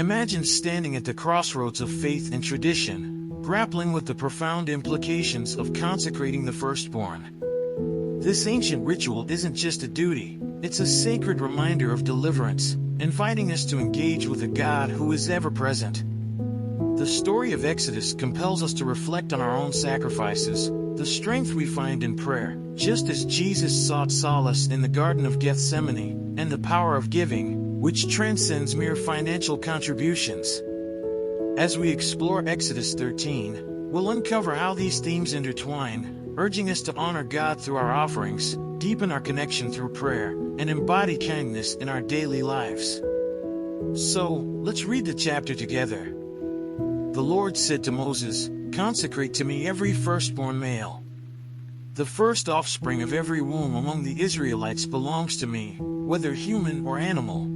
Imagine standing at the crossroads of faith and tradition, grappling with the profound implications of consecrating the firstborn. This ancient ritual isn't just a duty, it's a sacred reminder of deliverance, inviting us to engage with a God who is ever present. The story of Exodus compels us to reflect on our own sacrifices, the strength we find in prayer, just as Jesus sought solace in the Garden of Gethsemane, and the power of giving, which transcends mere financial contributions. As we explore Exodus 13, we'll uncover how these themes intertwine, urging us to honor God through our offerings, deepen our connection through prayer, and embody kindness in our daily lives. So, let's read the chapter together. The Lord said to Moses, "Consecrate to me every firstborn male. The first offspring of every womb among the Israelites belongs to me, whether human or animal."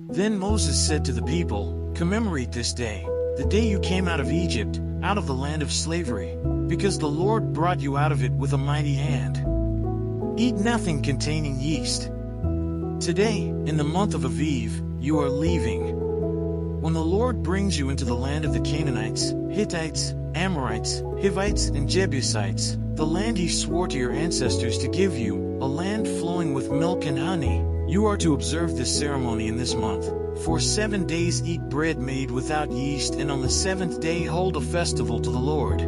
Then Moses said to the people, "Commemorate this day, the day you came out of Egypt, out of the land of slavery, because the Lord brought you out of it with a mighty hand. Eat nothing containing yeast. Today, in the month of Aviv, you are leaving. When the Lord brings you into the land of the Canaanites, Hittites, Amorites, Hivites, and Jebusites, the land he swore to your ancestors to give you, a land flowing with milk and honey, you are to observe this ceremony in this month. For 7 days eat bread made without yeast, and on the 7th day hold a festival to the Lord.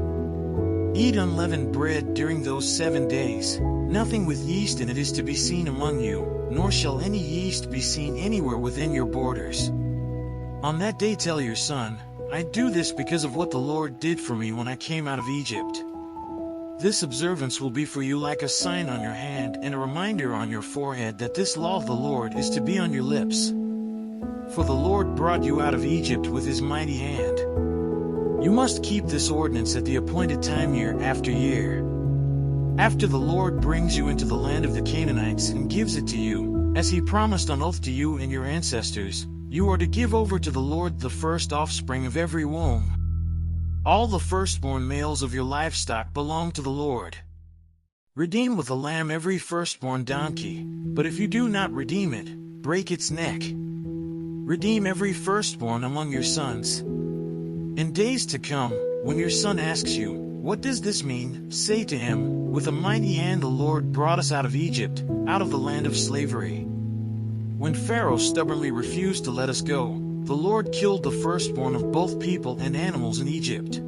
Eat unleavened bread during those 7 days. Nothing with yeast in it is to be seen among you, nor shall any yeast be seen anywhere within your borders. On that day tell your son, I do this because of what the Lord did for me when I came out of Egypt. This observance will be for you like a sign on your hand and a reminder on your forehead that this law of the Lord is to be on your lips. For the Lord brought you out of Egypt with his mighty hand. You must keep this ordinance at the appointed time year after year. After the Lord brings you into the land of the Canaanites and gives it to you, as he promised on oath to you and your ancestors, you are to give over to the Lord the first offspring of every womb. All the firstborn males of your livestock belong to the Lord. Redeem with a lamb every firstborn donkey, but if you do not redeem it, break its neck. Redeem every firstborn among your sons. In days to come, when your son asks you, "What does this mean?" say to him, "With a mighty hand the Lord brought us out of Egypt, out of the land of slavery." When Pharaoh stubbornly refused to let us go, the Lord killed the firstborn of both people and animals in Egypt.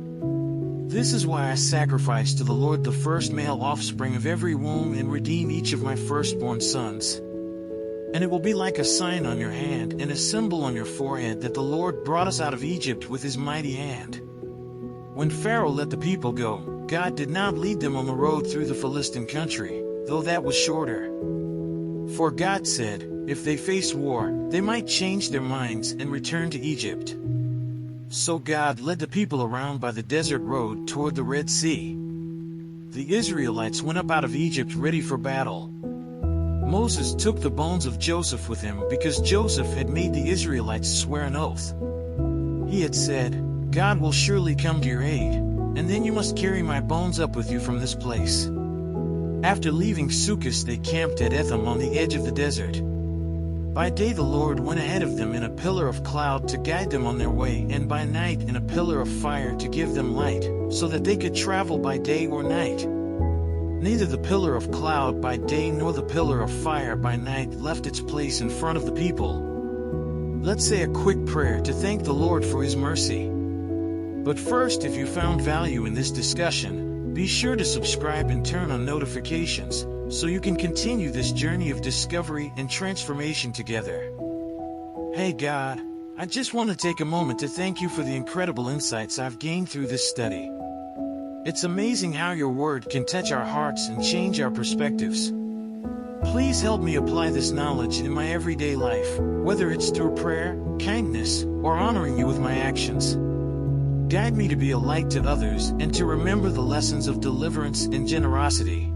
This is why I sacrifice to the Lord the first male offspring of every womb and redeem each of my firstborn sons. And it will be like a sign on your hand and a symbol on your forehead that the Lord brought us out of Egypt with his mighty hand. When Pharaoh let the people go, God did not lead them on the road through the Philistine country, though that was shorter. For God said, if they face war, they might change their minds and return to Egypt. So God led the people around by the desert road toward the Red Sea. The Israelites went up out of Egypt ready for battle. Moses took the bones of Joseph with him because Joseph had made the Israelites swear an oath. He had said, God will surely come to your aid, and then you must carry my bones up with you from this place. After leaving Sukkot, they camped at Etham on the edge of the desert. By day the Lord went ahead of them in a pillar of cloud to guide them on their way, and by night in a pillar of fire to give them light, so that they could travel by day or night. Neither the pillar of cloud by day nor the pillar of fire by night left its place in front of the people. Let's say a quick prayer to thank the Lord for his mercy. But first, if you found value in this discussion, be sure to subscribe and turn on notifications, so you can continue this journey of discovery and transformation together. Hey God, I just want to take a moment to thank you for the incredible insights I've gained through this study. It's amazing how your word can touch our hearts and change our perspectives. Please help me apply this knowledge in my everyday life, whether it's through prayer, kindness, or honoring you with my actions. Guide me to be a light to others and to remember the lessons of deliverance and generosity.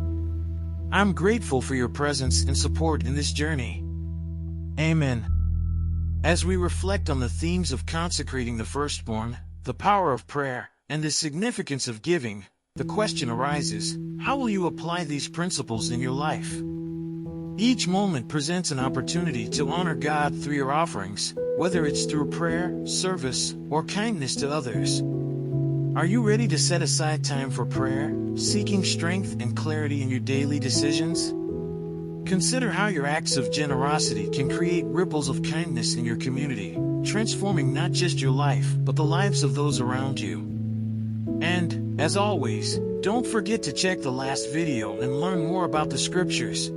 I'm grateful for your presence and support in this journey. Amen. As we reflect on the themes of consecrating the firstborn, the power of prayer, and the significance of giving, the question arises, how will you apply these principles in your life? Each moment presents an opportunity to honor God through your offerings, whether it's through prayer, service, or kindness to others. Are you ready to set aside time for prayer, seeking strength and clarity in your daily decisions? Consider how your acts of generosity can create ripples of kindness in your community, transforming not just your life, but the lives of those around you. And, as always, don't forget to check the last video and learn more about the scriptures.